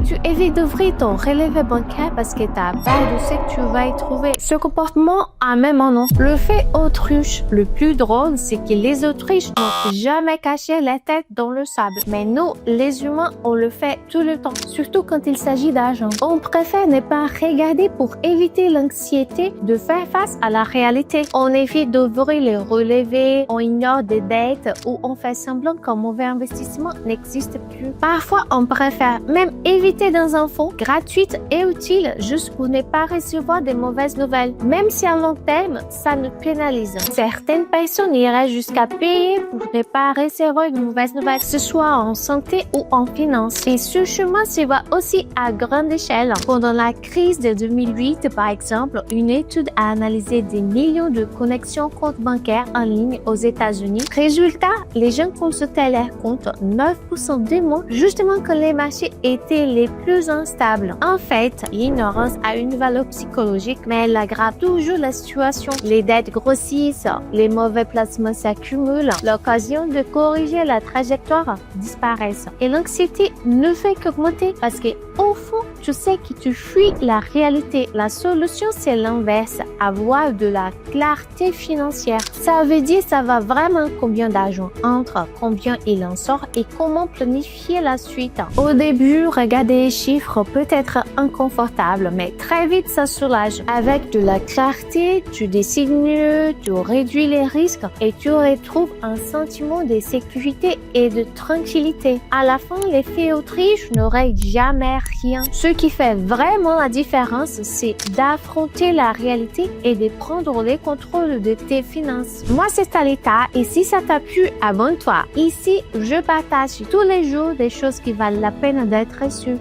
Tu évites d'ouvrir ton relevé bancaire parce que tu as peur de ce que tu vas y trouver. Ce comportement a même un nom. Le fait autruche. Le plus drôle, c'est que les autruches n'ont jamais caché la tête dans le sable. Mais nous, les humains, on le fait tout le temps, surtout quand il s'agit d'argent. On préfère ne pas regarder pour éviter l'anxiété de faire face à la réalité. On évite d'ouvrir les relevés, on ignore des dettes ou on fait semblant qu'un mauvais investissement n'existe plus. Parfois, on préfère même éviter des infos gratuites et utiles juste pour ne pas recevoir des mauvaises nouvelles, même si à long terme, ça nous pénalise. Certaines personnes iraient jusqu'à payer pour ne pas recevoir une mauvaise nouvelle, que ce soit en santé ou en finance. Et ce chemin se voit aussi à grande échelle. Pendant la crise de 2008, par exemple, une étude a analysé des millions de connexions comptes bancaires en ligne aux États-Unis. Résultat, les gens consultaient leurs comptes 9% des mois, justement quand les marchés étaient les plus instables. En fait, l'ignorance a une valeur psychologique, mais elle aggrave toujours la situation. Les dettes grossissent, les mauvais placements s'accumulent, l'occasion de corriger la trajectoire disparaissent. Et l'anxiété ne fait qu'augmenter parce que, au fond, tu sais que tu fuis la réalité. La solution, c'est l'inverse, avoir de la clarté financière. Ça veut dire savoir vraiment combien d'argent entre, combien il en sort et comment planifier la suite. Au début, regarder les chiffres peut être inconfortable, mais très vite, ça soulage. Avec de la clarté, tu décides mieux, tu réduis les risques et tu retrouves un sentiment de sécurité et de tranquillité. À la fin, l'effet autruche n'aurait jamais rien. Ce qui fait vraiment la différence, c'est d'affronter la réalité et de prendre le contrôle de tes finances. Moi, c'est Talita et si ça t'a plu, abonne-toi. Ici, je partage tous les jours des choses qui valent la peine d'être reçues.